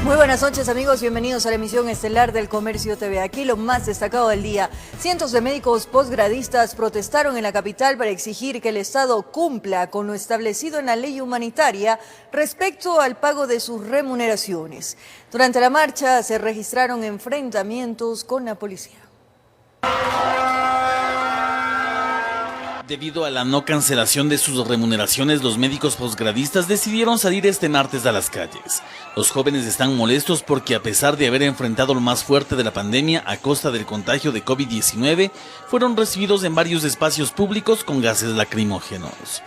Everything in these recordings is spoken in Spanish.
Muy buenas noches, amigos, bienvenidos a la emisión estelar del Comercio TV. Aquí lo más destacado del día. Cientos de médicos posgradistas protestaron en la capital para exigir que el Estado cumpla con lo establecido en la ley humanitaria respecto al pago de sus remuneraciones. Durante la marcha se registraron enfrentamientos con la policía. Debido a la no cancelación de sus remuneraciones, los médicos posgradistas decidieron salir este martes a las calles. Los jóvenes están molestos porque, a pesar de haber enfrentado lo más fuerte de la pandemia a costa del contagio de COVID-19, fueron recibidos en varios espacios públicos con gases lacrimógenos.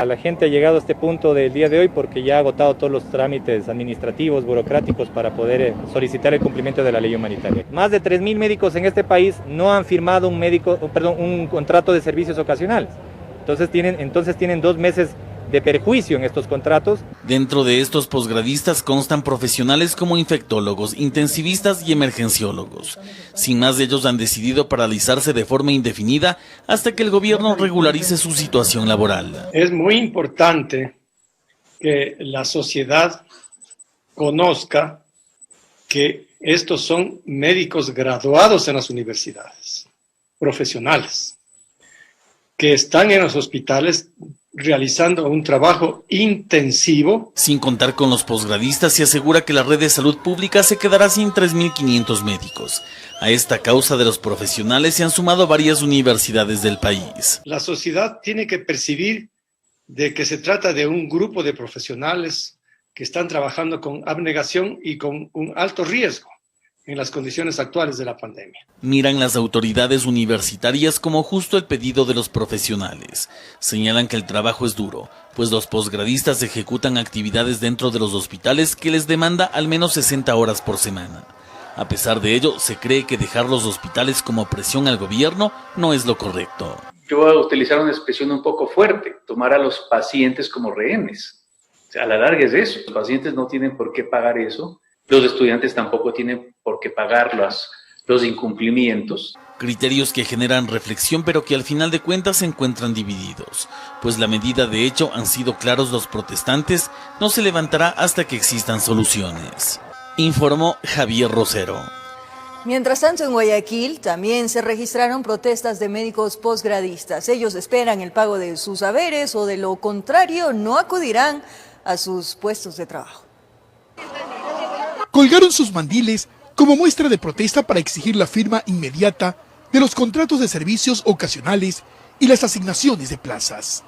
La gente ha llegado a este punto del día de hoy porque ya ha agotado todos los trámites administrativos, burocráticos para poder solicitar el cumplimiento de la ley humanitaria. Más de 3.000 médicos en este país no han firmado un contrato de servicios ocasionales. Entonces tienen 2 meses de perjuicio en estos contratos. Dentro de estos posgradistas constan profesionales como infectólogos, intensivistas y emergenciólogos. Sin más, ellos han decidido paralizarse de forma indefinida hasta que el gobierno regularice su situación laboral. Es muy importante que la sociedad conozca que estos son médicos graduados en las universidades, profesionales, que están en los hospitales realizando un trabajo intensivo. Sin contar con los posgradistas, se asegura que la red de salud pública se quedará sin 3.500 médicos. A esta causa de los profesionales se han sumado varias universidades del país. La sociedad tiene que percibir de que se trata de un grupo de profesionales que están trabajando con abnegación y con un alto riesgo en las condiciones actuales de la pandemia. Miran las autoridades universitarias como justo el pedido de los profesionales. Señalan que el trabajo es duro, pues los posgradistas ejecutan actividades dentro de los hospitales que les demanda al menos 60 horas por semana. A pesar de ello, se cree que dejar los hospitales como presión al gobierno no es lo correcto. Yo voy a utilizar una expresión un poco fuerte, tomar a los pacientes como rehenes. O sea, a la larga es eso, los pacientes no tienen por qué pagar eso. Los estudiantes tampoco tienen por qué pagar los incumplimientos. Criterios que generan reflexión, pero que al final de cuentas se encuentran divididos, pues la medida de hecho han sido claros los protestantes, no se levantará hasta que existan soluciones. Informó Javier Rosero. Mientras tanto, en Guayaquil también se registraron protestas de médicos posgradistas. Ellos esperan el pago de sus haberes o de lo contrario no acudirán a sus puestos de trabajo. Colgaron sus mandiles como muestra de protesta para exigir la firma inmediata de los contratos de servicios ocasionales y las asignaciones de plazas.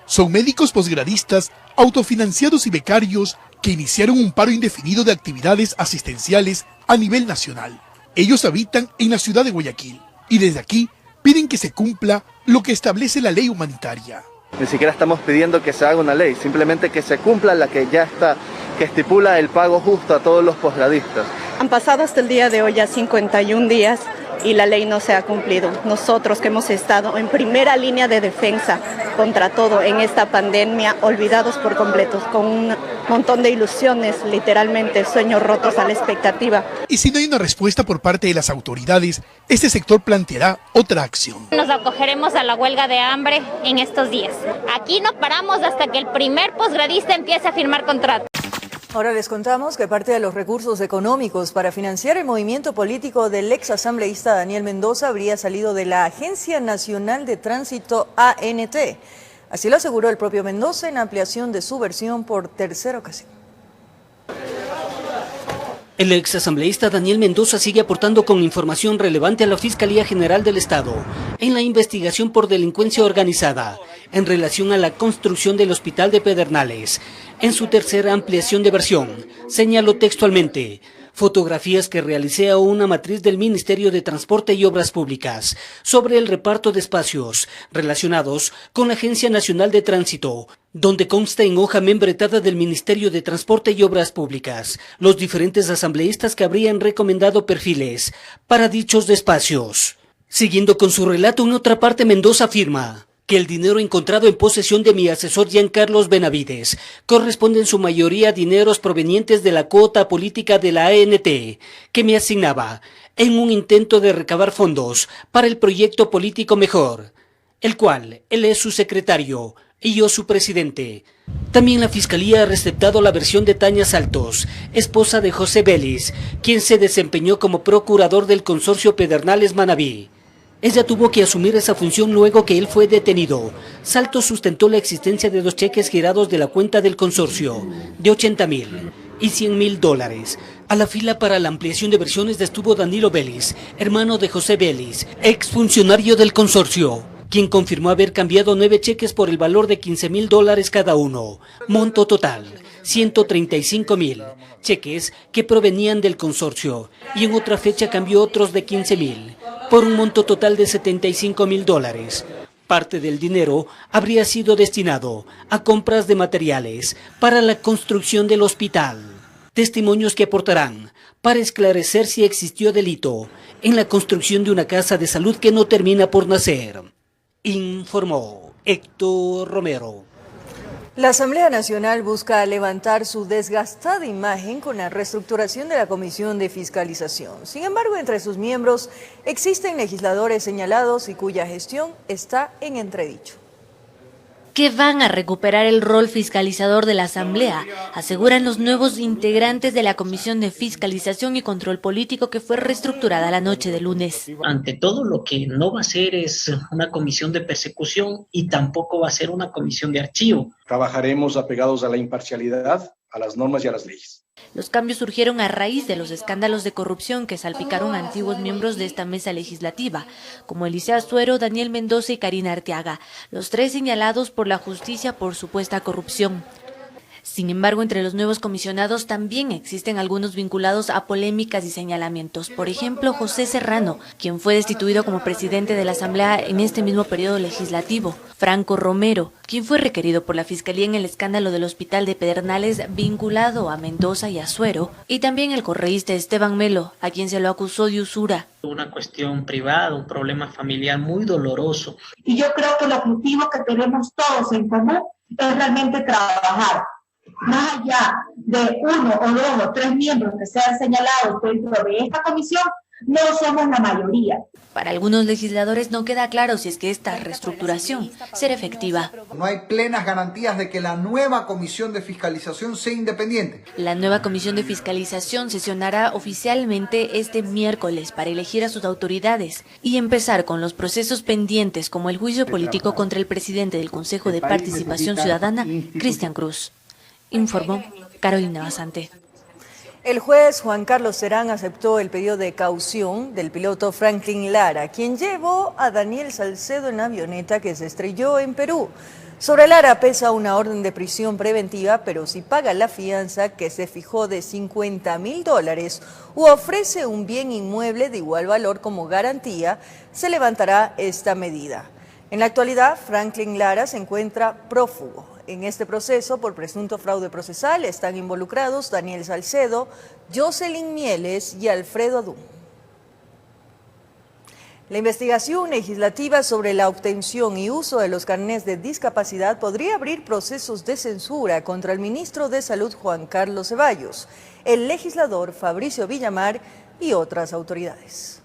Son médicos posgradistas, autofinanciados y becarios que iniciaron un paro indefinido de actividades asistenciales a nivel nacional. Ellos habitan en la ciudad de Guayaquil y desde aquí piden que se cumpla lo que establece la ley humanitaria. Ni siquiera estamos pidiendo que se haga una ley, simplemente que se cumpla la que ya está, que estipula el pago justo a todos los posgradistas. Han pasado hasta el día de hoy ya 51 días y la ley no se ha cumplido. Nosotros que hemos estado en primera línea de defensa contra todo en esta pandemia, olvidados por completo, con un montón de ilusiones, literalmente sueños rotos a la expectativa. Y si no hay una respuesta por parte de las autoridades, este sector planteará otra acción. Nos acogeremos a la huelga de hambre en estos días. Aquí no paramos hasta que el primer posgradista empiece a firmar contrato. Ahora les contamos que parte de los recursos económicos para financiar el movimiento político del ex asambleísta Daniel Mendoza habría salido de la Agencia Nacional de Tránsito ANT. Así lo aseguró el propio Mendoza en ampliación de su versión por tercera ocasión. El ex asambleísta Daniel Mendoza sigue aportando con información relevante a la Fiscalía General del Estado en la investigación por delincuencia organizada en relación a la construcción del Hospital de Pedernales. En su tercera ampliación de versión, señaló textualmente: fotografías que realicé a una matriz del Ministerio de Transporte y Obras Públicas sobre el reparto de espacios relacionados con la Agencia Nacional de Tránsito, donde consta en hoja membretada del Ministerio de Transporte y Obras Públicas los diferentes asambleístas que habrían recomendado perfiles para dichos espacios. Siguiendo con su relato, en otra parte Mendoza afirma que el dinero encontrado en posesión de mi asesor Giancarlos Benavides corresponde en su mayoría a dineros provenientes de la cuota política de la ANT, que me asignaba en un intento de recabar fondos para el proyecto político Mejor. el cual él es su secretario y yo su presidente. También la Fiscalía ha receptado la versión de Tania Saltos, esposa de José Vélez, quien se desempeñó como procurador del consorcio Pedernales Manabí. Ella tuvo que asumir esa función luego que él fue detenido. Saltos sustentó la existencia de 2 cheques girados de la cuenta del consorcio, de 80.000 y $100.000. A la fila para la ampliación de versiones estuvo Danilo Vélez, hermano de José Vélez, exfuncionario del consorcio, quien confirmó haber cambiado 9 cheques por el valor de $15.000 cada uno. Monto total, 135.000 cheques que provenían del consorcio, y en otra fecha cambió otros de 15.000, por un monto total de $75.000. Parte del dinero habría sido destinado a compras de materiales para la construcción del hospital. Testimonios que aportarán para esclarecer si existió delito en la construcción de una casa de salud que no termina por nacer. Informó Héctor Romero. La Asamblea Nacional busca levantar su desgastada imagen con la reestructuración de la Comisión de Fiscalización. Sin embargo, entre sus miembros existen legisladores señalados y cuya gestión está en entredicho. Que van a recuperar el rol fiscalizador de la Asamblea, aseguran los nuevos integrantes de la Comisión de Fiscalización y Control Político que fue reestructurada la noche de lunes. Ante todo, lo que no va a ser es una comisión de persecución y tampoco va a ser una comisión de archivo. Trabajaremos apegados a la imparcialidad, a las normas y a las leyes. Los cambios surgieron a raíz de los escándalos de corrupción que salpicaron a antiguos miembros de esta mesa legislativa, como Eliseo Azuero, Daniel Mendoza y Karina Arteaga, los 3 señalados por la justicia por supuesta corrupción. Sin embargo, entre los nuevos comisionados también existen algunos vinculados a polémicas y señalamientos. Por ejemplo, José Serrano, quien fue destituido como presidente de la Asamblea en este mismo periodo legislativo. Franco Romero, quien fue requerido por la Fiscalía en el escándalo del Hospital de Pedernales vinculado a Mendoza y Azuero. Y también el correísta Esteban Melo, a quien se lo acusó de usura. Una cuestión privada, un problema familiar muy doloroso. Y yo creo que el objetivo que tenemos todos en común es realmente trabajar. Más allá de 1 o 2 o 3 miembros que sean señalados dentro de esta comisión, no somos la mayoría. Para algunos legisladores no queda claro si es que esta reestructuración será efectiva. No hay plenas garantías de que la nueva comisión de fiscalización sea independiente. La nueva comisión de fiscalización sesionará oficialmente este miércoles para elegir a sus autoridades y empezar con los procesos pendientes como el juicio político contra el presidente del Consejo de Participación Ciudadana, Cristian Cruz. Informó Carolina Basante. El juez Juan Carlos Terán aceptó el pedido de caución del piloto Franklin Lara, quien llevó a Daniel Salcedo en la avioneta que se estrelló en Perú. Sobre Lara pesa una orden de prisión preventiva, pero si paga la fianza que se fijó de $50.000 u ofrece un bien inmueble de igual valor como garantía, se levantará esta medida. En la actualidad, Franklin Lara se encuentra prófugo. En este proceso, por presunto fraude procesal, están involucrados Daniel Salcedo, Jocelyn Mieles y Alfredo Adún. La investigación legislativa sobre la obtención y uso de los carnés de discapacidad podría abrir procesos de censura contra el ministro de Salud Juan Carlos Ceballos, el legislador Fabricio Villamar y otras autoridades.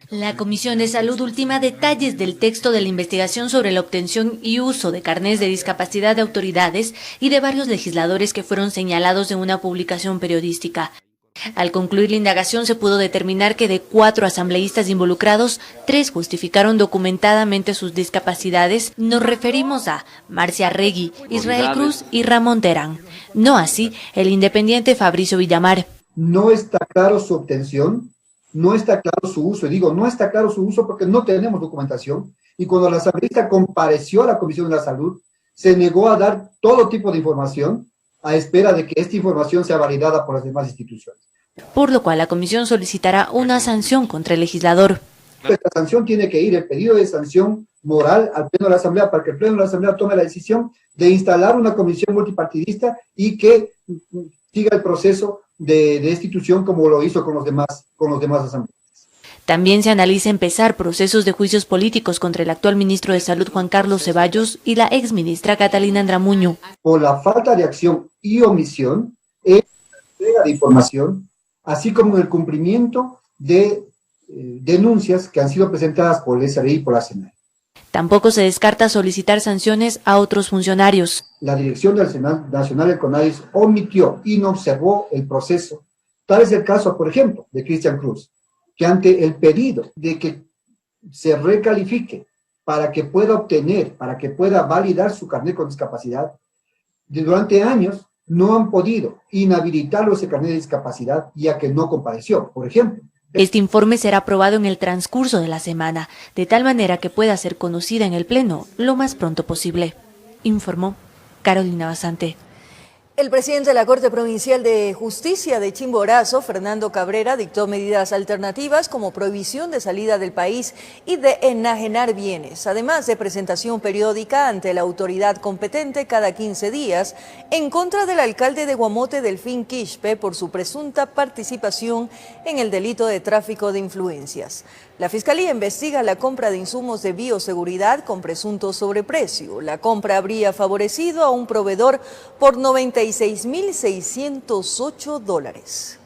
La Comisión de Salud ultima detalles del texto de la investigación sobre la obtención y uso de carnés de discapacidad de autoridades y de varios legisladores que fueron señalados en una publicación periodística. Al concluir la indagación se pudo determinar que de 4 asambleístas involucrados, 3 justificaron documentadamente sus discapacidades. Nos referimos a Marcia Regui, Israel Cruz y Ramón Terán. No así el independiente Fabricio Villamar. No está claro su obtención. No está claro su uso, y digo, no está claro su uso porque no tenemos documentación, y cuando la asambleísta compareció a la Comisión de la Salud, se negó a dar todo tipo de información a espera de que esta información sea validada por las demás instituciones. Por lo cual la comisión solicitará una sanción contra el legislador. Esta sanción tiene que ir, el pedido de sanción moral al Pleno de la Asamblea para que el Pleno de la Asamblea tome la decisión de instalar una comisión multipartidista y que siga el proceso de destitución como lo hizo con los demás asambleístas. También se analiza empezar procesos de juicios políticos contra el actual ministro de Salud Juan Carlos Ceballos y la exministra Catalina Andramuño. Por la falta de acción y omisión en la entrega de información, así como en el cumplimiento de denuncias que han sido presentadas por el SRI y por la SENAI. Tampoco se descarta solicitar sanciones a otros funcionarios. La Dirección Nacional del CONADIS omitió y no observó el proceso. Tal es el caso, por ejemplo, de Cristian Cruz, que ante el pedido de que se recalifique para que pueda obtener, para que pueda validar su carnet con discapacidad, durante años no han podido inhabilitarlo ese carnet de discapacidad ya que no compareció, por ejemplo. Este informe será aprobado en el transcurso de la semana, de tal manera que pueda ser conocida en el Pleno lo más pronto posible, informó Carolina Basante. El presidente de la Corte Provincial de Justicia de Chimborazo, Fernando Cabrera, dictó medidas alternativas como prohibición de salida del país y de enajenar bienes, además de presentación periódica ante la autoridad competente cada 15 días en contra del alcalde de Guamote, Delfín Quispe, por su presunta participación en el delito de tráfico de influencias. La Fiscalía investiga la compra de insumos de bioseguridad con presunto sobreprecio. La compra habría favorecido a un proveedor por $96.608.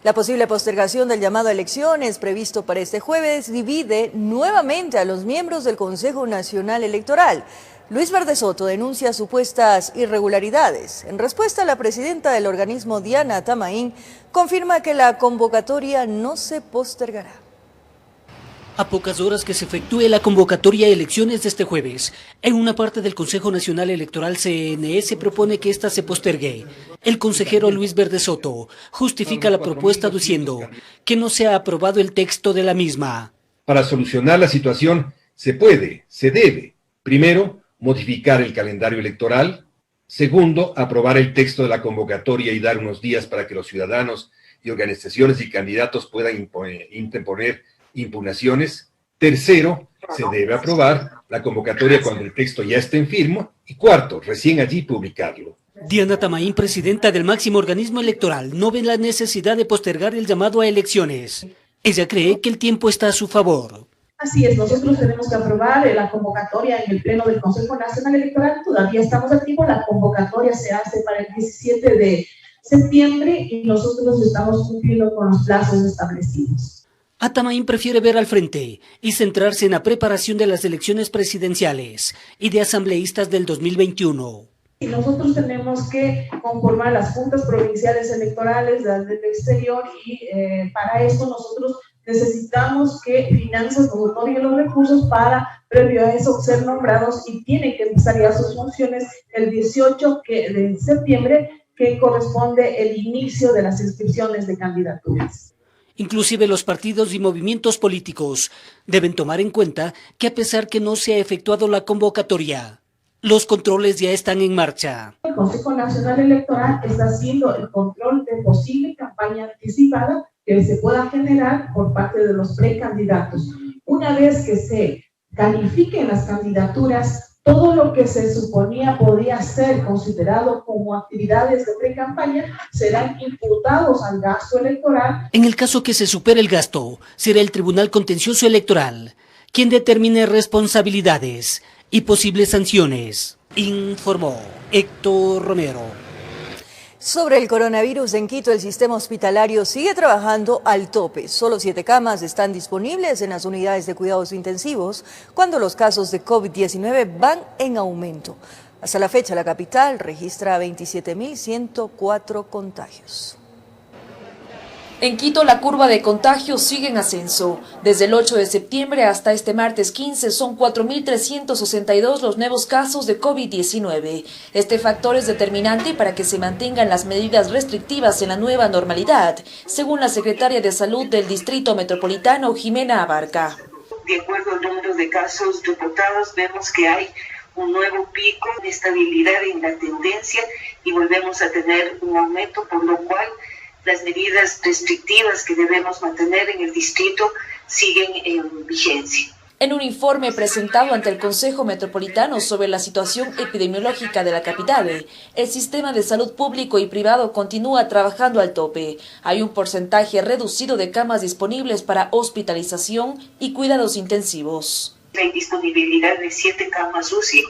La posible postergación del llamado a elecciones previsto para este jueves divide nuevamente a los miembros del Consejo Nacional Electoral. Luis Verde Soto denuncia supuestas irregularidades. En respuesta, la presidenta del organismo, Diana Tamaín, confirma que la convocatoria no se postergará. A pocas horas que se efectúe la convocatoria a elecciones de este jueves, en una parte del Consejo Nacional Electoral CNE propone que ésta se postergue. El consejero Luis Verde Soto justifica la propuesta diciendo que no se ha aprobado el texto de la misma. Para solucionar la situación se puede, se debe, primero, modificar el calendario electoral. Segundo, aprobar el texto de la convocatoria y dar unos días para que los ciudadanos y organizaciones y candidatos puedan interponer impugnaciones. Tercero, se debe aprobar la convocatoria cuando el texto ya esté en firme. Y cuarto, recién allí publicarlo. Diana Tamaín, presidenta del máximo organismo electoral, no ve la necesidad de postergar el llamado a elecciones. Ella cree que el tiempo está a su favor. Así es, nosotros tenemos que aprobar la convocatoria en el Pleno del Consejo Nacional Electoral, todavía estamos a tiempo, la convocatoria se hace para el 17 de septiembre y nosotros estamos cumpliendo con los plazos establecidos. Tamaín prefiere ver al frente y centrarse en la preparación de las elecciones presidenciales y de asambleístas del 2021. Y nosotros tenemos que conformar las juntas provinciales electorales del exterior y para esto nosotros necesitamos que Finanzas nos otorgue los recursos para, previo a eso, ser nombrados y tienen que empezar ya sus funciones el 18 de septiembre, que corresponde el inicio de las inscripciones de candidaturas. Inclusive los partidos y movimientos políticos deben tomar en cuenta que a pesar que no se ha efectuado la convocatoria, los controles ya están en marcha. El Consejo Nacional Electoral está haciendo el control de posible campaña anticipada que se pueda generar por parte de los precandidatos. Una vez que se califiquen las candidaturas, todo lo que se suponía podía ser considerado como actividades de precampaña serán imputados al gasto electoral. En el caso que se supere el gasto, será el Tribunal Contencioso Electoral quien determine responsabilidades y posibles sanciones, informó Héctor Romero. Sobre el coronavirus en Quito, el sistema hospitalario sigue trabajando al tope. Solo 7 camas están disponibles en las unidades de cuidados intensivos cuando los casos de COVID-19 van en aumento. Hasta la fecha, la capital registra 27.104 contagios. En Quito, la curva de contagios sigue en ascenso. Desde el 8 de septiembre hasta este martes 15 son 4.362 los nuevos casos de COVID-19. Este factor es determinante para que se mantengan las medidas restrictivas en la nueva normalidad, según la secretaria de Salud del Distrito Metropolitano, Jimena Abarca. De acuerdo al número de casos reportados, vemos que hay un nuevo pico de estabilidad en la tendencia y volvemos a tener un aumento, por lo cual las medidas restrictivas que debemos mantener en el distrito siguen en vigencia. En un informe presentado ante el Consejo Metropolitano sobre la situación epidemiológica de la capital, el sistema de salud público y privado continúa trabajando al tope. Hay un porcentaje reducido de camas disponibles para hospitalización y cuidados intensivos. Hay disponibilidad de 7 camas UCI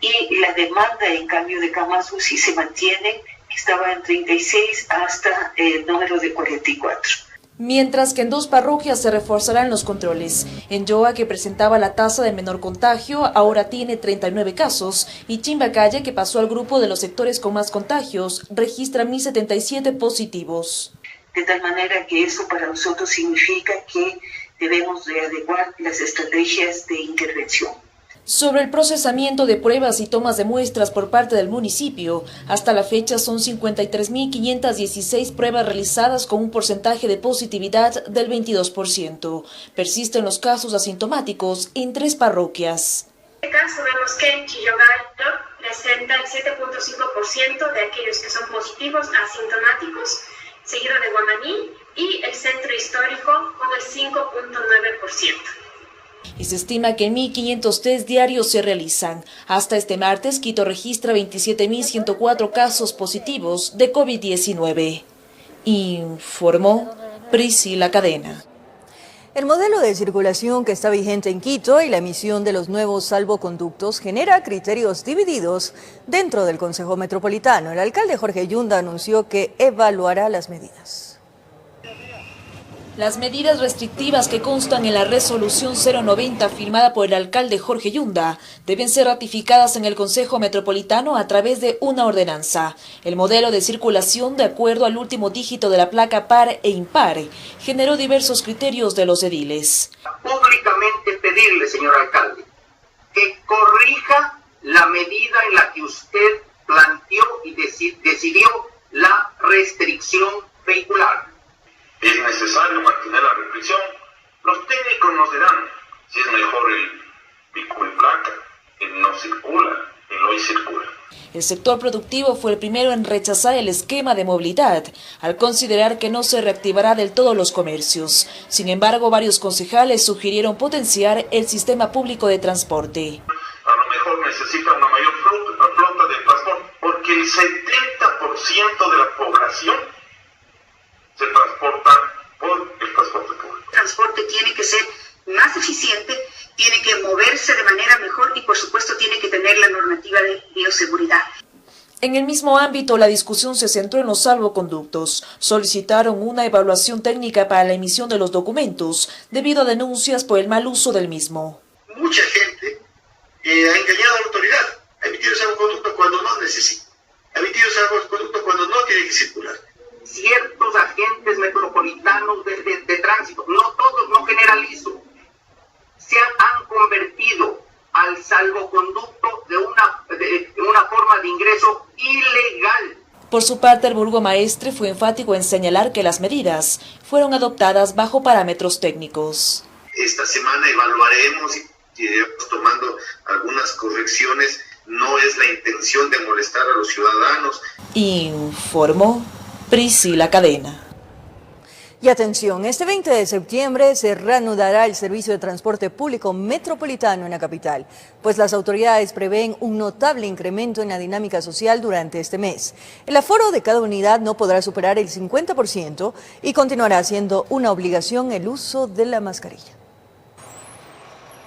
y la demanda en cambio de camas UCI se mantiene. Estaba en 36 hasta el número de 44. Mientras que en 2 parroquias se reforzarán los controles. En Yoa, que presentaba la tasa de menor contagio, ahora tiene 39 casos, y Chimbacalle, que pasó al grupo de los sectores con más contagios, registra 1.077 positivos. De tal manera que eso para nosotros significa que debemos de adecuar las estrategias de intervención. Sobre el procesamiento de pruebas y tomas de muestras por parte del municipio, hasta la fecha son 53.516 pruebas realizadas con un porcentaje de positividad del 22%. Persisten los casos asintomáticos en 3 parroquias. En este caso vemos que en Chillogallo presenta el 7.5% de aquellos que son positivos asintomáticos, seguido de Guamaní y el centro histórico con el 5.9%. Y se estima que 1.500 test diarios se realizan. Hasta este martes, Quito registra 27.104 casos positivos de COVID-19. Informó Priscila Cadena. El modelo de circulación que está vigente en Quito y la emisión de los nuevos salvoconductos genera criterios divididos dentro del Consejo Metropolitano. El alcalde Jorge Yunda anunció que evaluará las medidas. Las medidas restrictivas que constan en la resolución 090 firmada por el alcalde Jorge Yunda deben ser ratificadas en el Consejo Metropolitano a través de una ordenanza. El modelo de circulación, de acuerdo al último dígito de la placa par e impar, generó diversos criterios de los ediles. Públicamente pedirle, señor alcalde, que corrija la medida en la que usted planteó y decidió la restricción vehicular. Es necesario mantener la restricción. Los técnicos nos dirán si es mejor el pico y placa, el no circula, el hoy circula. El sector productivo fue el primero en rechazar el esquema de movilidad, al considerar que no se reactivará del todo los comercios. Sin embargo, varios concejales sugirieron potenciar el sistema público de transporte. A lo mejor necesita una mayor flota de transporte, porque el 70% de la población se transporta por el transporte público. El transporte tiene que ser más eficiente, tiene que moverse de manera mejor y por supuesto tiene que tener la normativa de bioseguridad. En el mismo ámbito, la discusión se centró en los salvoconductos. Solicitaron una evaluación técnica para la emisión de los documentos, debido a denuncias por el mal uso del mismo. Mucha gente ha engañado a la autoridad, ha emitido salvoconducto cuando no necesita, ha emitido salvoconducto cuando no tiene que circular. Ciertos agentes metropolitanos de tránsito, no todos, no generalizo, se han convertido al salvoconducto de una forma de ingreso ilegal. Por su parte, el burgomaestre fue enfático en señalar que las medidas fueron adoptadas bajo parámetros técnicos. Esta semana evaluaremos y iremos tomando algunas correcciones. No es la intención de molestar a los ciudadanos. Informó Priscila Cadena. Y atención, este 20 de septiembre se reanudará el servicio de transporte público metropolitano en la capital, pues las autoridades prevén un notable incremento en la dinámica social durante este mes. El aforo de cada unidad no podrá superar el 50% y continuará siendo una obligación el uso de la mascarilla.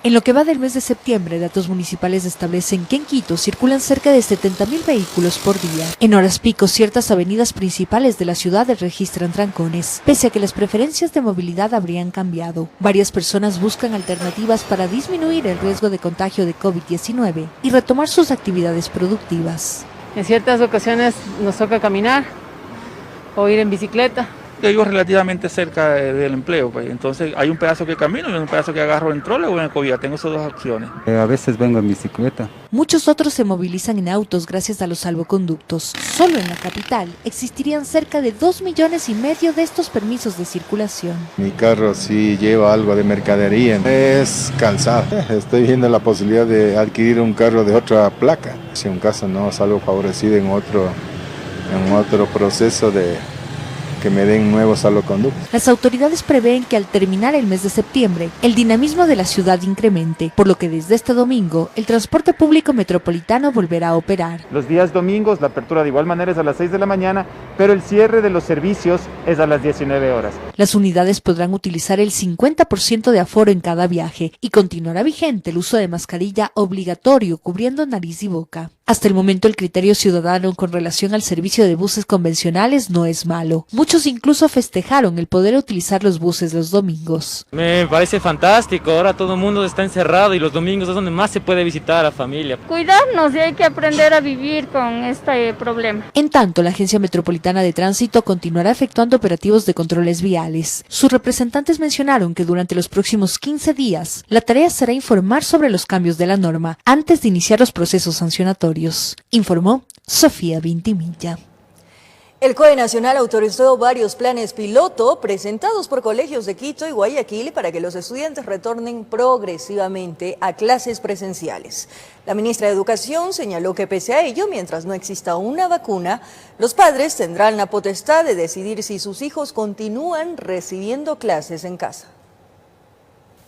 En lo que va del mes de septiembre, datos municipales establecen que en Quito circulan cerca de 70.000 vehículos por día. En horas pico, ciertas avenidas principales de la ciudad registran trancones, pese a que las preferencias de movilidad habrían cambiado. Varias personas buscan alternativas para disminuir el riesgo de contagio de COVID-19 y retomar sus actividades productivas. En ciertas ocasiones nos toca caminar o ir en bicicleta. Yo vivo relativamente cerca del empleo, pues. Entonces hay un pedazo que camino y un pedazo que agarro en trole o en ecovía. Tengo esas dos opciones. A veces vengo en bicicleta. Muchos otros se movilizan en autos gracias a los salvoconductos. Solo en la capital existirían cerca de 2,5 millones de estos permisos de circulación. Mi carro sí lleva algo de mercadería. Es cansado. Estoy viendo la posibilidad de adquirir un carro de otra placa. Si en un caso no salgo favorecido en otro proceso de que me den nuevos salvoconductos. Las autoridades prevén que al terminar el mes de septiembre, el dinamismo de la ciudad incremente, por lo que desde este domingo, el transporte público metropolitano volverá a operar. Los días domingos, la apertura de igual manera es a las 6 de la mañana pero el cierre de los servicios es a las 19 horas. Las unidades podrán utilizar el 50% de aforo en cada viaje y continuará vigente el uso de mascarilla obligatorio cubriendo nariz y boca. Hasta el momento el criterio ciudadano con relación al servicio de buses convencionales no es malo. Muchos incluso festejaron el poder utilizar los buses los domingos. Me parece fantástico, ahora todo el mundo está encerrado y los domingos es donde más se puede visitar a la familia. Cuidarnos y hay que aprender a vivir con este problema. En tanto, la Agencia Metropolitana de Tránsito continuará efectuando operativos de controles viales. Sus representantes mencionaron que durante los próximos 15 días, la tarea será informar sobre los cambios de la norma antes de iniciar los procesos sancionatorios. Informó Sofía Vintimilla. El COE Nacional autorizó varios planes piloto presentados por colegios de Quito y Guayaquil para que los estudiantes retornen progresivamente a clases presenciales. La ministra de Educación señaló que pese a ello, mientras no exista una vacuna, los padres tendrán la potestad de decidir si sus hijos continúan recibiendo clases en casa.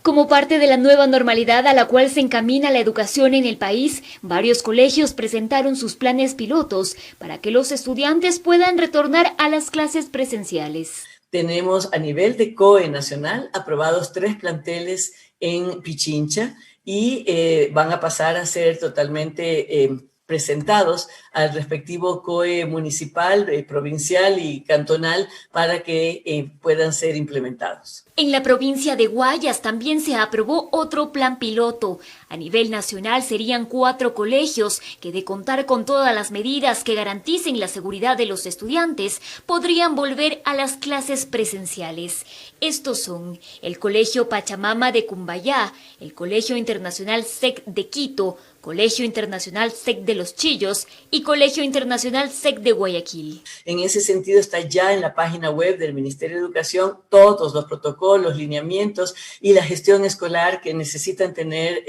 Como parte de la nueva normalidad a la cual se encamina la educación en el país, varios colegios presentaron sus planes pilotos para que los estudiantes puedan retornar a las clases presenciales. Tenemos a nivel de COE nacional aprobados 3 planteles en Pichincha y van a pasar a ser totalmente presentados al respectivo COE municipal, provincial y cantonal para que puedan ser implementados. En la provincia de Guayas también se aprobó otro plan piloto. A nivel nacional serían 4 colegios que, de contar con todas las medidas que garanticen la seguridad de los estudiantes, podrían volver a las clases presenciales. Estos son el Colegio Pachamama de Cumbayá, el Colegio Internacional SEC de Quito, Colegio Internacional SEC de Los Chillos y Colegio Internacional SEC de Guayaquil. En ese sentido está ya en la página web del Ministerio de Educación todos los protocolos, lineamientos y la gestión escolar que necesitan tener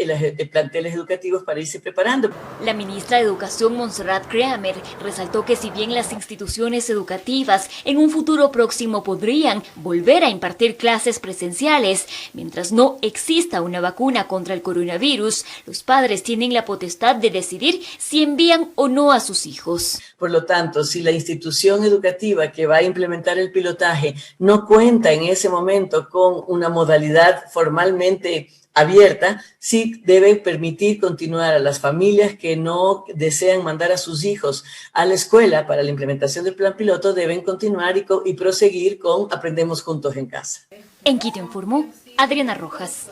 planteles educativos para irse preparando. La ministra de Educación, Montserrat Creamer, resaltó que si bien las instituciones educativas en un futuro próximo podrían volver a impartir clases presenciales, mientras no exista una vacuna contra el coronavirus, los padres tienen la potestad de decidir si envían o no a sus hijos. Por lo tanto, si la institución educativa que va a implementar el pilotaje no cuenta en ese momento con una modalidad formalmente abierta, sí debe permitir continuar a las familias que no desean mandar a sus hijos a la escuela para la implementación del plan piloto, deben continuar y proseguir con Aprendemos Juntos en Casa. En Quito informó Adriana Rojas.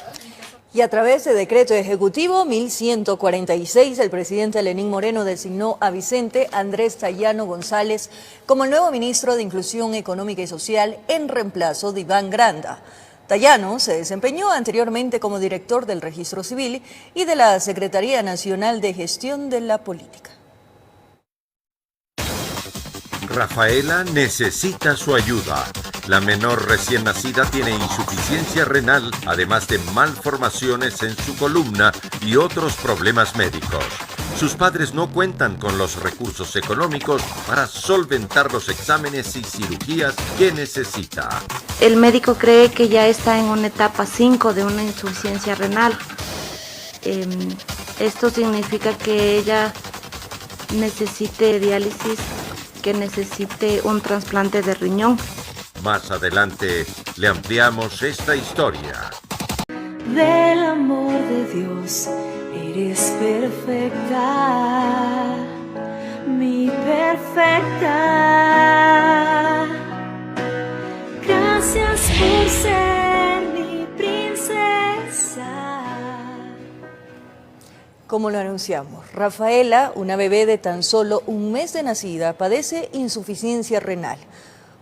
Y a través de decreto ejecutivo 1146, el presidente Lenín Moreno designó a Vicente Andrés Tayano González como el nuevo ministro de Inclusión Económica y Social en reemplazo de Iván Granda. Tayano se desempeñó anteriormente como director del Registro Civil y de la Secretaría Nacional de Gestión de la Política. Rafaela necesita su ayuda. La menor recién nacida tiene insuficiencia renal, además de malformaciones en su columna y otros problemas médicos. Sus padres no cuentan con los recursos económicos para solventar los exámenes y cirugías que necesita. El médico cree que ya está en una etapa 5 de una insuficiencia renal. Esto significa que ella necesite diálisis, que necesite un trasplante de riñón. Más adelante le ampliamos esta historia. Del amor de Dios eres perfecta, mi perfecta. Gracias por ser mi princesa. Como lo anunciamos, Rafaela, una bebé de tan solo un mes de nacida, padece insuficiencia renal,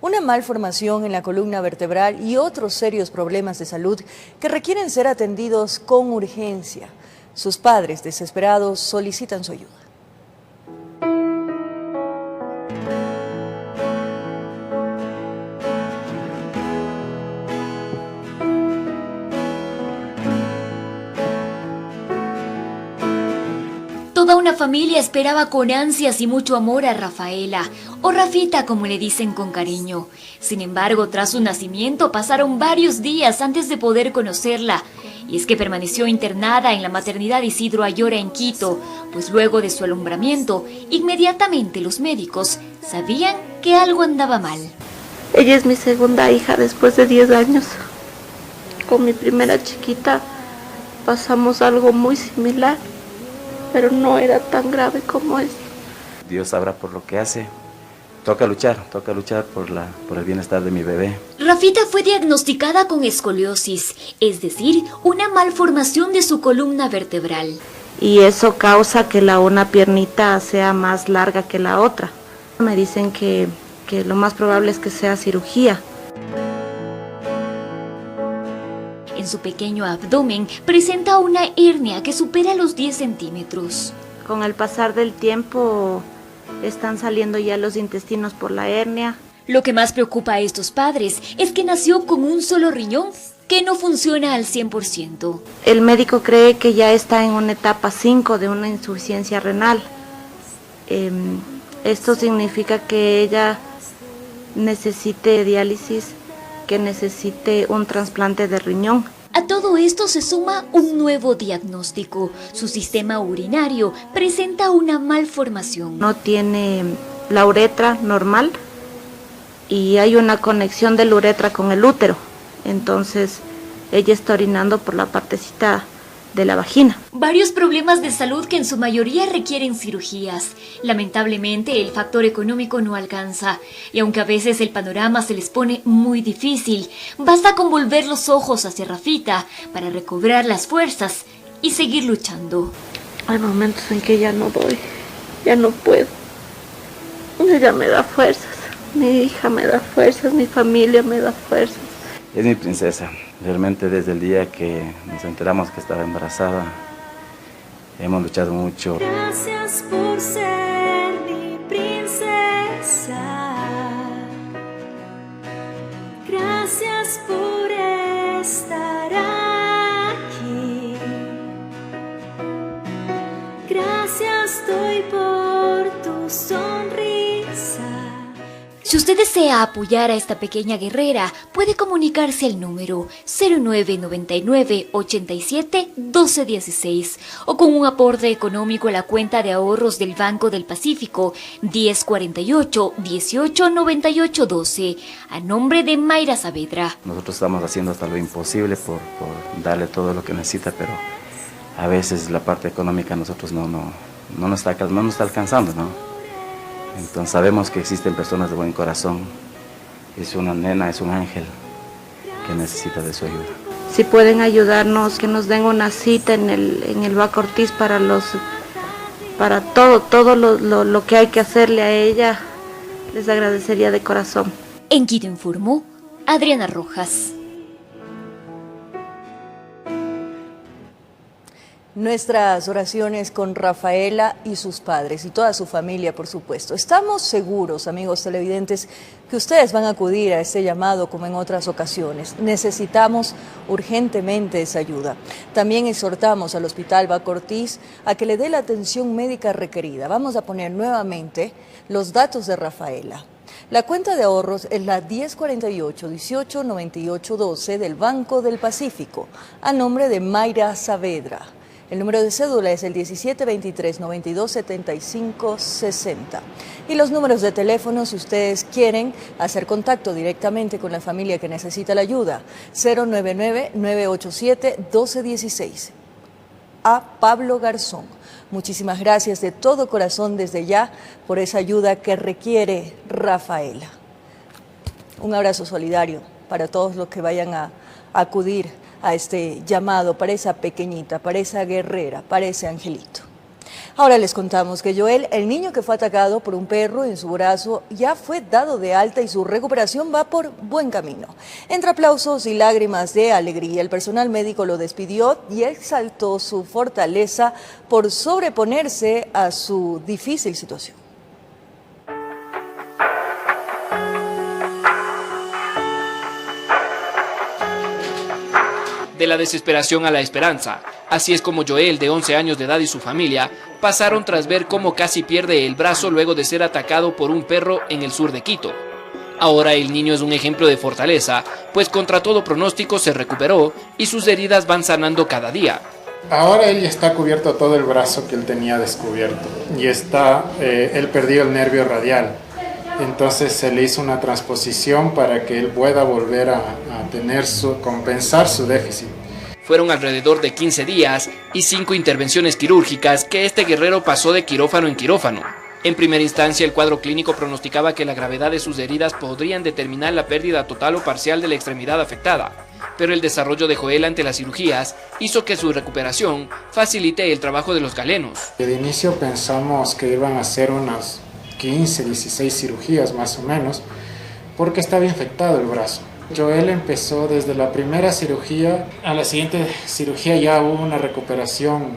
una malformación en la columna vertebral y otros serios problemas de salud que requieren ser atendidos con urgencia. Sus padres, desesperados, solicitan su ayuda. Toda una familia esperaba con ansias y mucho amor a Rafaela, o Rafita como le dicen con cariño. Sin embargo, tras su nacimiento pasaron varios días antes de poder conocerla. Y es que permaneció internada en la maternidad Isidro Ayora en Quito, pues luego de su alumbramiento, inmediatamente los médicos sabían que algo andaba mal. Ella es mi segunda hija después de 10 años. Con mi primera chiquita pasamos algo muy similar, pero no era tan grave como es. Dios sabrá por lo que hace. Toca luchar por el bienestar de mi bebé. Rafita fue diagnosticada con escoliosis, es decir, una malformación de su columna vertebral. Y eso causa que una piernita sea más larga que la otra. Me dicen que lo más probable es que sea cirugía. En su pequeño abdomen presenta una hernia que supera los 10 centímetros. Con el pasar del tiempo están saliendo ya los intestinos por la hernia. Lo que más preocupa a estos padres es que nació con un solo riñón que no funciona al 100%. El médico cree que ya está en una etapa 5 de una insuficiencia renal. Esto significa que ella necesite diálisis, que necesite un trasplante de riñón. A todo esto se suma un nuevo diagnóstico. Su sistema urinario presenta una malformación. No tiene la uretra normal y hay una conexión de la uretra con el útero. Entonces ella está orinando por la partecita de la vagina. Varios problemas de salud que en su mayoría requieren cirugías. Lamentablemente el factor económico no alcanza, y aunque a veces el panorama se les pone muy difícil, basta con volver los ojos hacia Rafita para recobrar las fuerzas y seguir luchando. Hay momentos en que ya no doy, ya no puedo. Ella me da fuerzas, mi hija me da fuerzas, mi familia me da fuerzas. Es mi princesa. Realmente desde el día que nos enteramos que estaba embarazada, hemos luchado mucho. Gracias por ser mi princesa. Gracias por estar aquí. Gracias doy por tu sonrisa. Si usted desea apoyar a esta pequeña guerrera, puede comunicarse al número 0999 87 1216 o con un aporte económico a la cuenta de ahorros del Banco del Pacífico 1048 18 98 12 a nombre de Mayra Saavedra. Nosotros estamos haciendo hasta lo imposible por darle todo lo que necesita, pero a veces la parte económica a nosotros no nos está alcanzando, ¿no? Entonces sabemos que existen personas de buen corazón. Es una nena, es un ángel que necesita de su ayuda. Si pueden ayudarnos, que nos den una cita en el Baco Ortiz para todo lo que hay que hacerle a ella, les agradecería de corazón. En Quito informó Adriana Rojas. Nuestras oraciones con Rafaela y sus padres y toda su familia, por supuesto. Estamos seguros, amigos televidentes, que ustedes van a acudir a este llamado como en otras ocasiones. Necesitamos urgentemente esa ayuda. También exhortamos al Hospital Baco Ortiz a que le dé la atención médica requerida. Vamos a poner nuevamente los datos de Rafaela. La cuenta de ahorros es la 1048 18 98 12 del Banco del Pacífico, a nombre de Mayra Saavedra. El número de cédula es el 1723 92 75 60. Y los números de teléfono, si ustedes quieren hacer contacto directamente con la familia que necesita la ayuda, 099 987 1216. A Pablo Garzón. Muchísimas gracias de todo corazón desde ya por esa ayuda que requiere Rafaela. Un abrazo solidario para todos los que vayan a acudir a este llamado para esa pequeñita, para esa guerrera, para ese angelito. Ahora les contamos que Joel, el niño que fue atacado por un perro en su brazo, ya fue dado de alta y su recuperación va por buen camino. Entre aplausos y lágrimas de alegría, el personal médico lo despidió y exaltó su fortaleza por sobreponerse a su difícil situación. De la desesperación a la esperanza. Así es como Joel, de 11 años de edad, y su familia pasaron tras ver cómo casi pierde el brazo luego de ser atacado por un perro en el sur de Quito. Ahora el niño es un ejemplo de fortaleza, pues contra todo pronóstico se recuperó y sus heridas van sanando cada día. Ahora él ya está cubierto todo el brazo que él tenía descubierto y él perdió el nervio radial. Entonces se le hizo una transposición para que él pueda volver a compensar su déficit. Fueron alrededor de 15 días y 5 intervenciones quirúrgicas que este guerrero pasó de quirófano en quirófano. En primera instancia, el cuadro clínico pronosticaba que la gravedad de sus heridas podrían determinar la pérdida total o parcial de la extremidad afectada, pero el desarrollo de Joel ante las cirugías hizo que su recuperación facilite el trabajo de los galenos. De inicio pensamos que iban a hacer unas 15, 16 cirugías más o menos, porque estaba infectado el brazo. Joel empezó desde la primera cirugía, a la siguiente cirugía ya hubo una recuperación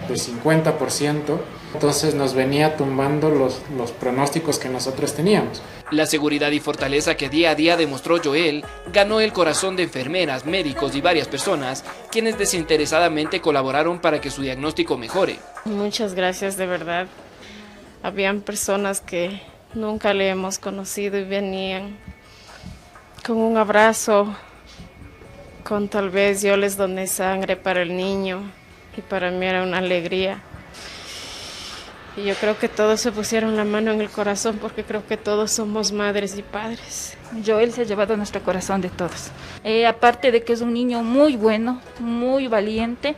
de 50%, entonces nos venía tumbando los pronósticos que nosotros teníamos. La seguridad y fortaleza que día a día demostró Joel ganó el corazón de enfermeras, médicos y varias personas, quienes desinteresadamente colaboraron para que su diagnóstico mejore. Muchas gracias, de verdad. Habían personas que nunca le hemos conocido y venían con un abrazo, con tal vez yo les doné sangre para el niño y para mí era una alegría. Y yo creo que todos se pusieron la mano en el corazón porque creo que todos somos madres y padres. Joel se ha llevado nuestro corazón de todos. Aparte de que es un niño muy bueno, muy valiente,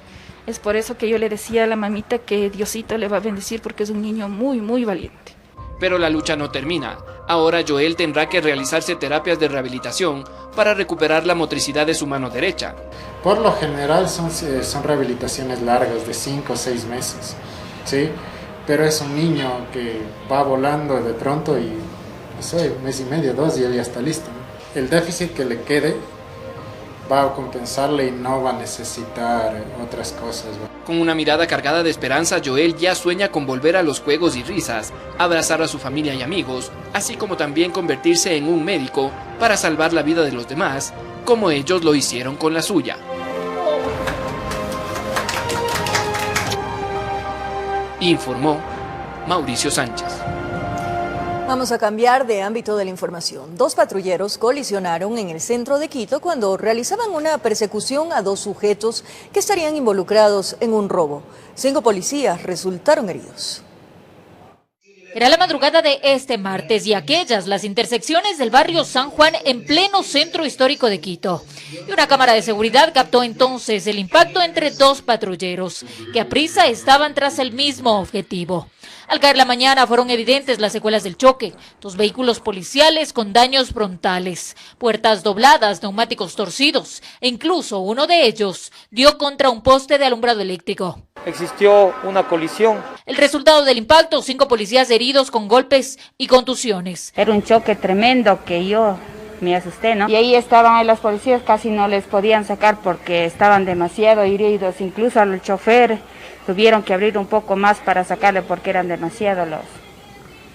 es por eso que yo le decía a la mamita que Diosito le va a bendecir porque es un niño muy, muy valiente. Pero la lucha no termina. Ahora Joel tendrá que realizarse terapias de rehabilitación para recuperar la motricidad de su mano derecha. Por lo general son rehabilitaciones largas de 5 o 6 meses, ¿sí? Pero es un niño que va volando de pronto y, no sé, 1 mes y medio, 2 y él ya está listo, ¿no? El déficit que le quede va a compensarle y no va a necesitar otras cosas. Con una mirada cargada de esperanza, Joel ya sueña con volver a los juegos y risas, abrazar a su familia y amigos, así como también convertirse en un médico para salvar la vida de los demás, como ellos lo hicieron con la suya. Informó Mauricio Sánchez. Vamos a cambiar de ámbito de la información. 2 patrulleros colisionaron en el centro de Quito cuando realizaban una persecución a 2 sujetos que estarían involucrados en un robo. 5 policías resultaron heridos. Era la madrugada de este martes y aquellas las intersecciones del barrio San Juan en pleno centro histórico de Quito. Y una cámara de seguridad captó entonces el impacto entre 2 patrulleros que a prisa estaban tras el mismo objetivo. Al caer la mañana fueron evidentes las secuelas del choque, 2 vehículos policiales con daños frontales, puertas dobladas, neumáticos torcidos e incluso uno de ellos dio contra un poste de alumbrado eléctrico. Existió una colisión. El resultado del impacto, 5 policías heridos con golpes y contusiones. Era un choque tremendo que yo me asusté, ¿no? Y ahí estaban ahí los policías, casi no les podían sacar porque estaban demasiado heridos, incluso al chofer tuvieron que abrir un poco más para sacarle porque eran demasiado los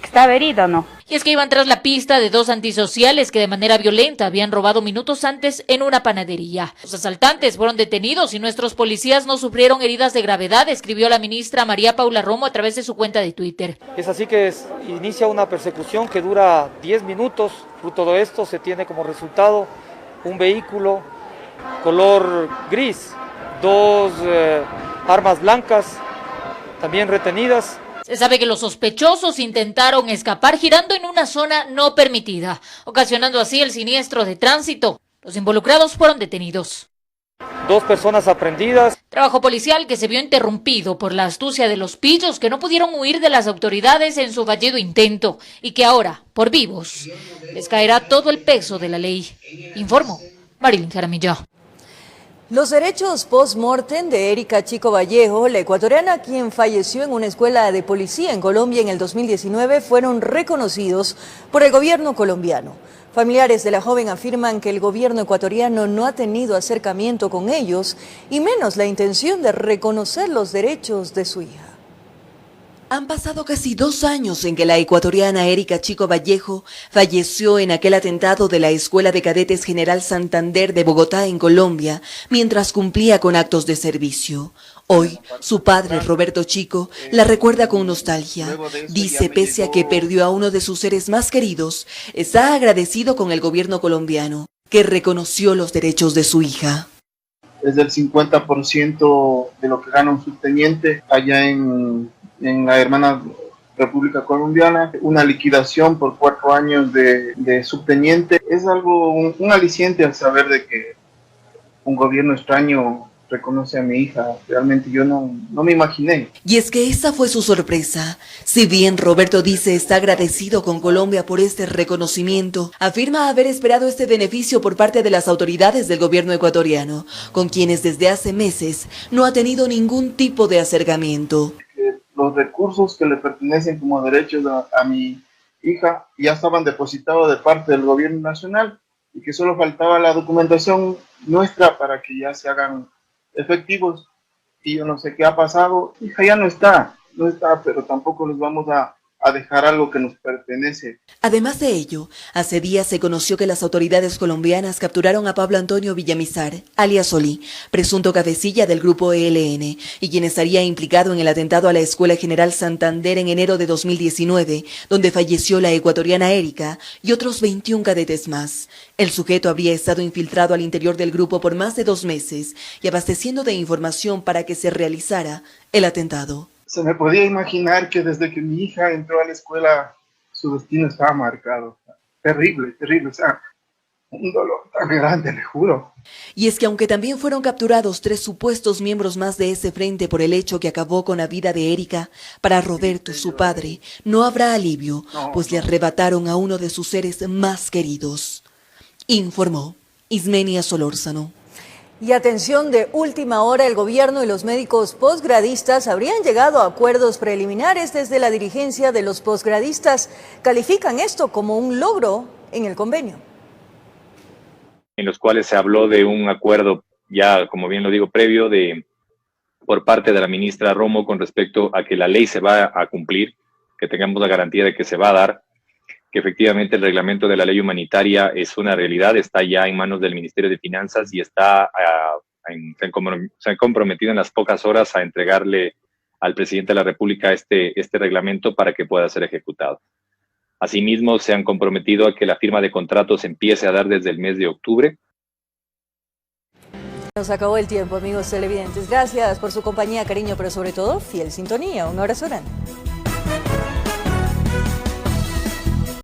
que estaba herido, ¿no? Y es que iban tras la pista de 2 antisociales que de manera violenta habían robado minutos antes en una panadería. Los asaltantes fueron detenidos y nuestros policías no sufrieron heridas de gravedad, escribió la ministra María Paula Romo a través de su cuenta de Twitter. Es así que inicia una persecución que dura 10 minutos. Fruto de esto se tiene como resultado un vehículo color gris, 2 armas blancas también retenidas. Se sabe que los sospechosos intentaron escapar girando en una zona no permitida, ocasionando así el siniestro de tránsito. Los involucrados fueron detenidos. 2 personas aprehendidas. Trabajo policial que se vio interrumpido por la astucia de los pillos que no pudieron huir de las autoridades en su fallido intento y que ahora, por vivos, les caerá todo el peso de la ley. Informó Marilyn Jaramillo. Los derechos post-mortem de Erika Chico Vallejo, la ecuatoriana quien falleció en una escuela de policía en Colombia en el 2019, fueron reconocidos por el gobierno colombiano. Familiares de la joven afirman que el gobierno ecuatoriano no ha tenido acercamiento con ellos y menos la intención de reconocer los derechos de su hija. Han pasado casi 2 años en que la ecuatoriana Erika Chico Vallejo falleció en aquel atentado de la Escuela de Cadetes General Santander de Bogotá, en Colombia, mientras cumplía con actos de servicio. Hoy, su padre, Roberto Chico, la recuerda con nostalgia. Dice, pese a que perdió a uno de sus seres más queridos, está agradecido con el gobierno colombiano, que reconoció los derechos de su hija. Es del 50% de lo que gana un subteniente allá en la hermana República Colombiana, una liquidación por 4 años de subteniente. Es algo, un aliciente al saber de que un gobierno extraño reconoce a mi hija. Realmente yo no me imaginé. Y es que esa fue su sorpresa. Si bien Roberto dice está agradecido con Colombia por este reconocimiento, afirma haber esperado este beneficio por parte de las autoridades del gobierno ecuatoriano, con quienes desde hace meses no ha tenido ningún tipo de acercamiento. Los recursos que le pertenecen como derechos a mi hija ya estaban depositados de parte del gobierno nacional y que solo faltaba la documentación nuestra para que ya se hagan efectivos, y yo no sé qué ha pasado. Hija ya no está, pero tampoco nos vamos a dejar algo que nos pertenece. Además de ello, hace días se conoció que las autoridades colombianas capturaron a Pablo Antonio Villamizar, alias Solí, presunto cabecilla del grupo ELN, y quien estaría implicado en el atentado a la Escuela General Santander en enero de 2019, donde falleció la ecuatoriana Erika y otros 21 cadetes más. El sujeto habría estado infiltrado al interior del grupo por más de 2 meses y abasteciendo de información para que se realizara el atentado. Se me podía imaginar que desde que mi hija entró a la escuela, su destino estaba marcado. Terrible, terrible, o sea, un dolor tan grande, le juro. Y es que aunque también fueron capturados 3 supuestos miembros más de ese frente por el hecho que acabó con la vida de Erika, para Roberto, su padre, no habrá alivio, pues le arrebataron a uno de sus seres más queridos. Informó Ismenia Solórzano. Y atención, de última hora, el gobierno y los médicos posgradistas habrían llegado a acuerdos preliminares. Desde la dirigencia de los posgradistas califican esto como un logro en el convenio. En los cuales se habló de un acuerdo ya, como bien lo digo, previo por parte de la ministra Romo con respecto a que la ley se va a cumplir, que tengamos la garantía de que se va a dar, que efectivamente el reglamento de la ley humanitaria es una realidad, está ya en manos del Ministerio de Finanzas y se han comprometido en las pocas horas a entregarle al presidente de la República este reglamento para que pueda ser ejecutado. Asimismo, se han comprometido a que la firma de contratos empiece a dar desde el mes de octubre. Nos acabó el tiempo, amigos televidentes. Gracias por su compañía, cariño, pero sobre todo, fiel sintonía. Un abrazo grande.